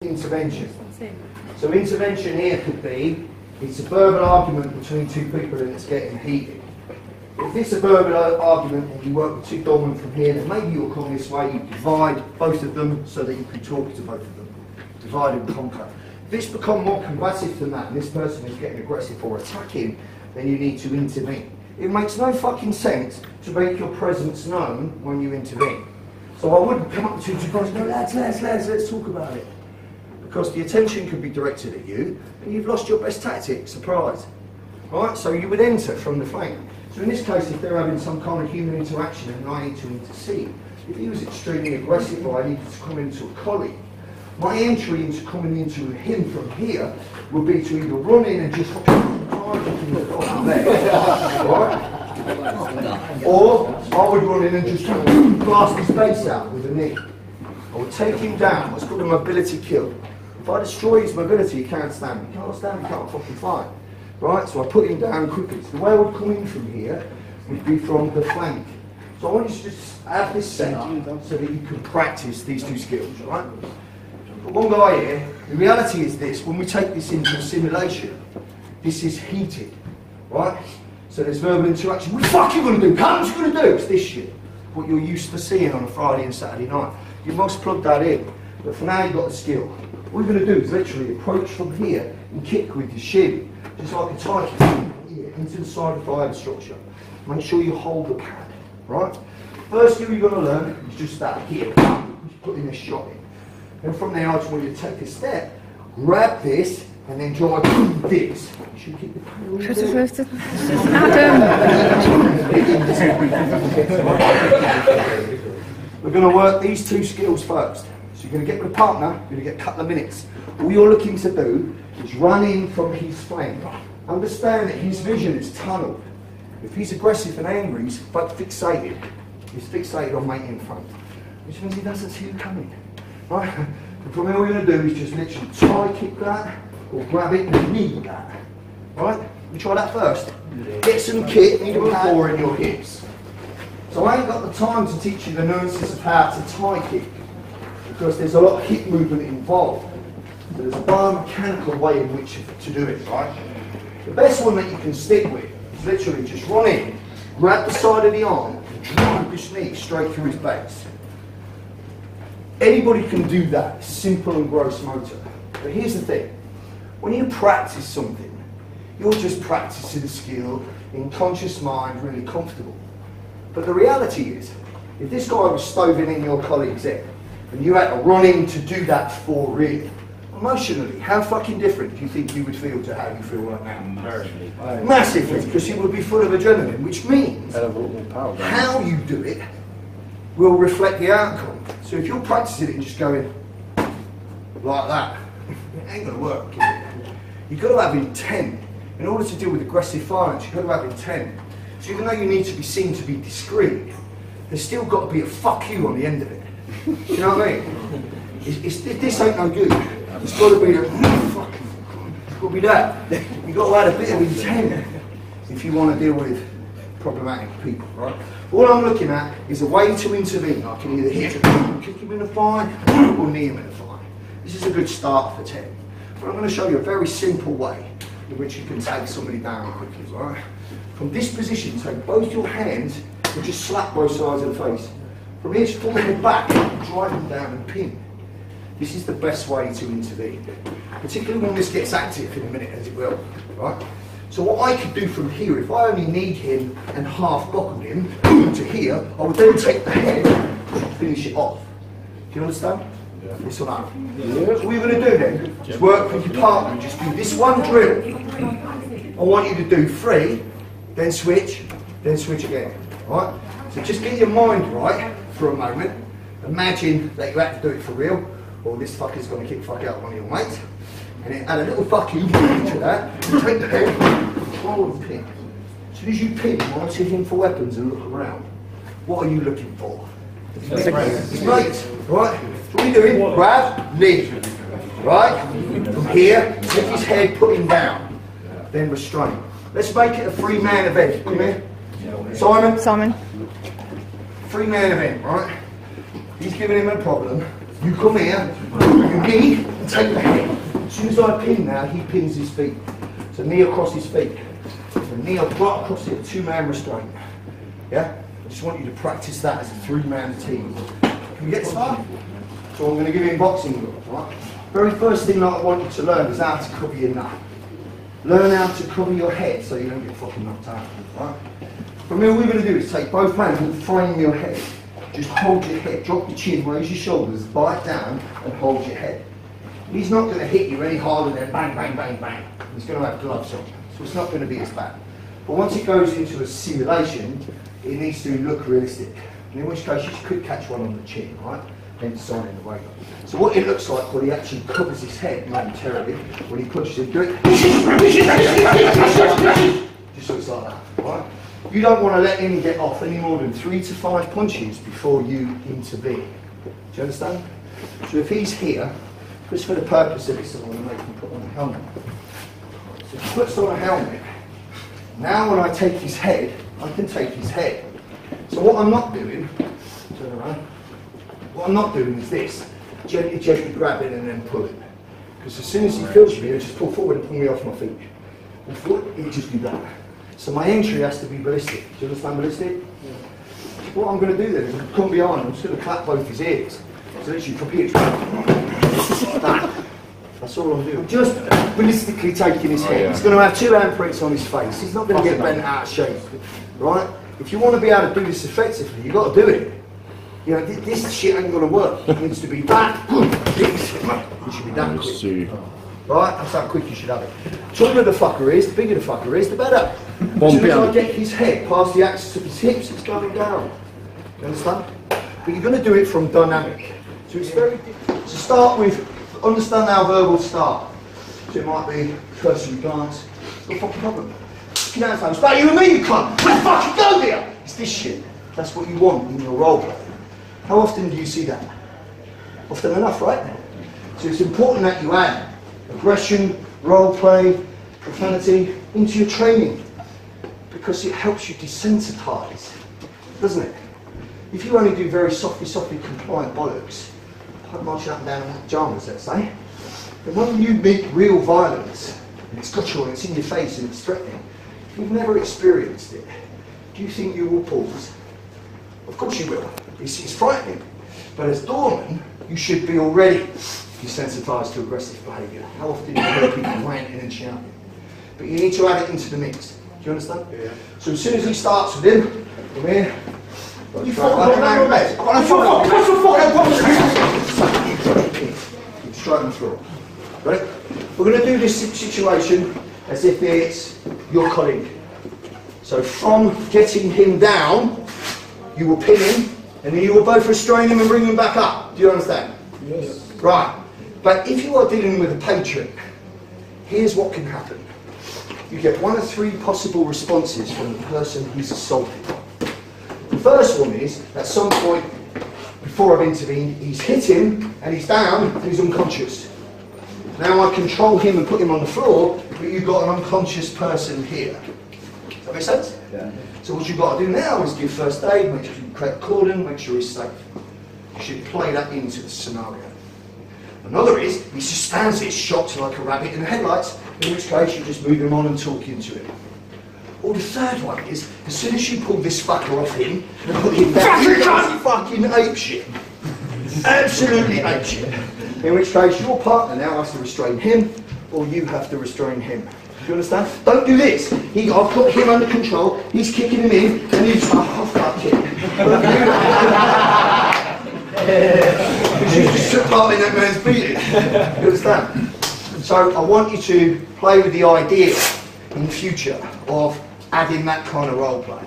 intervention. So intervention here could be, it's a verbal argument between two people and it's getting heated. If it's a verbal argument and you work with two dominant from here, then maybe you'll come this way, you divide both of them so that you can talk to both of them. Divide and conquer. If it's become more combative than that and this person is getting aggressive or attacking, then you need to intervene. It makes no fucking sense to make your presence known when you intervene. So I wouldn't come up to you guys and go, lads, let's talk about it. Because the attention could be directed at you and you've lost your best tactic, surprise. Right? So you would enter from the flank. So in this case, if they're having some kind of human interaction and I need to intercede, if he was extremely aggressive or I needed to come into a colleague, my entry into coming into him from here would be to either run in and just right? Or I would run in and just blast his face out with a knee. I would take him down, what's called a mobility kill. If I destroy his mobility, he can't stand. He can't stand, he can't fucking fight. Right, so I put him down quickly. So the way I would come in from here would be from the flank. So I want you to just have this set up so that you can practice these two skills, right? But one guy here, the reality is this, when we take this into a simulation, this is heated, right? So there's verbal interaction. What the fuck are you going to do? How much are you going to do? It's this shit. What you're used to seeing on a Friday and Saturday night. You must plug that in. But for now you've got the skill. What you're going to do is literally approach from here and kick with your shin, just like a tie kick, here, into the side of the fibre structure. Make sure you hold the pad, right? First skill you're going to learn is just that here, just putting a shot in. And from there I just want you to take a step, grab this, and then drive this. You should keep the pad We're going to work these two skills first. So you're going to get with a partner, you're going to get a couple of minutes. All you're looking to do is run in from his flank. Understand that his vision is tunnelled. If he's aggressive and angry, he's fixated. He's fixated on making in front. Which means he doesn't see you coming. Right? And from here all you're going to do is just literally tie kick that, or grab it and knee that. Right? We try that first. Get some kick, need a core in your hips. So I ain't got the time to teach you the nuances of how to tie kick, because there's a lot of hip movement involved. So there's a biomechanical way in which to do it, right? The best one that you can stick with is literally just run in, grab the side of the arm, and drive this knee straight through his base. Anybody can do that, it's simple and gross motor. But here's the thing, when you practice something, you're just practicing a skill in conscious mind, really comfortable. But the reality is, if this guy was stoving in your colleague's head, and you had to run in to do that for real, emotionally, how fucking different do you think you would feel to how you feel right now? Massively, because you would be full of adrenaline, which means how you do it will reflect the outcome. So if you're practicing it and just going like that, it ain't going to work. You've got to have intent. In order to deal with aggressive violence, you've got to have intent. So even though you need to be seen to be discreet, there's still got to be a fuck you on the end of it. Do you know what I mean? This ain't no good. It's got to be the fucking. It's got to be that. You've got to add a bit of intent if you want to deal with problematic people, right? All I'm looking at is a way to intervene. I can either hit him, kick him in the thigh, or knee him in the thigh. This is a good start for 10. But I'm going to show you a very simple way in which you can take somebody down quickly, right? From this position, take both your hands and just slap both sides of the face. From here, just pull them back, drive them down and pin. This is the best way to intervene, particularly when this gets active in a minute, as it will, right? So what I could do from here, if I only need him and half buckled him to here, I would then take the head and finish it off. Do you understand? Yeah. This or that? Yeah. So what you're going to do then is work with your partner, just do this one drill. I want you to do 3, then switch again, right? So just get your mind right for a moment. Imagine that you had to do it for real, or this fucker's going to kick fuck out one of your mates. And then add a little fuck you to that, and take the head, control and pin. As soon as you pin, you want to him for weapons and look around. What are you looking for? His mates, right? So what are you doing? Grab, knee, right? From here, take his head, put him down, then restrain. Let's make it a 3-man event. Come here. Simon? 3-man 3-man event, right? He's giving him a problem. You come here, you knee, and take the head. As soon as I pin now, he pins his feet. So knee across his feet. So knee right across it, 2-man restraint. Yeah? I just want you to practice that as a 3-man team. Can we get started? So I'm going to give you boxing gloves, right? Very first thing that I want you to learn is how to cover your nut. Learn how to cover your head so you don't get fucking knocked out, right? From here, all we're going to do is take both hands and frame your head. Just hold your head, drop your chin, raise your shoulders, bite down and hold your head. He's not going to hit you any harder than bang, bang, bang, bang. He's going to have gloves on, so it's not going to be as bad. But once it goes into a simulation, it needs to look realistic. In which case you could catch one on the chin, right? Hence signing the weight up. So what it looks like when he actually covers his head momentarily, when he punches it, do it. Just looks like that, right? You don't want to let him get off any more than 3 to 5 punches before you intervene. Do you understand? So if he's here, just for the purpose of this, I want to make him put on a helmet. So he puts on a helmet. Now when I take his head, I can take his head. So what I'm not doing, turn around, what I'm not doing is this. Gently, gently grab it and then pull it. Because as soon as he feels me, he'll just pull forward and pull me off my feet. And foot, he'll just do that. So my entry has to be ballistic. Do you understand ballistic? Yeah. What I'm going to do then is I'm going to come behind him, I'm just going to clap both his ears. So literally from here, like that. That's all I'm doing. I'm just ballistically taking his head. He's going to have 2 handprints on his face. He's not going to get bent out of shape. Right? If you want to be able to do this effectively, you've got to do it. You know, this shit ain't going to work. It needs to be that. It should be that quick. Right? That's how quick you should have it. The taller the fucker is, the bigger the fucker is, the better. As soon as I get his head past the axis of his hips, it's going down. You understand? But you're going to do it from dynamic. So it's very difficult. So start with, understand how verbal start. So it might be cursory glance. It's not a fucking problem. You know, it's about you and me, you cunt. Let's fucking go there. It's this shit. That's what you want in your role play. How often do you see that? Often enough, right? So it's important that you add aggression, role play, profanity into your training because it helps you desensitize, doesn't it? If you only do very softly compliant bollocks, like marching up and down in pajamas, let's say, then when you meet real violence, and it's guttural and it's in your face and it's threatening, if you've never experienced it, do you think you will pause? Of course you will. It's frightening. But as doorman, you should be already desensitized to aggressive behaviour. How often do you hear people ranting and shouting? But you need to add it into the mix. Do you understand? Yeah. So as soon as he starts with him, come here. You straight and through. Right? We're going to do this situation as if it's your colleague. So from getting him down, you will pin him, and then you will both restrain him and bring him back up. Do you understand? Yes. Right. But if you are dealing with a patron, here's what can happen. You get 1 of 3 possible responses from the person who's assaulted. The first one is, at some point before I've intervened, he's hit him and he's down and he's unconscious. Now I control him and put him on the floor, but you've got an unconscious person here. Does that make sense? Yeah. So what you've got to do now is give first aid, make sure you create cordon, make sure he's safe. You should play that into the scenario. Another is, he just stands there shocked like a rabbit in the headlights, in which case you just move him on and talk into him. Or the third one is, as soon as you pull this fucker off him and put him down, he goes fucking apeshit. Absolutely apeshit. In which case your partner now has to restrain him, or you have to restrain him. Do you understand? Don't do this. I've got him under control, he's kicking him in, and he's, oh fuck it. You just took part in that man's beating. You understand? So I want you to play with the idea in the future of adding that kind of role play.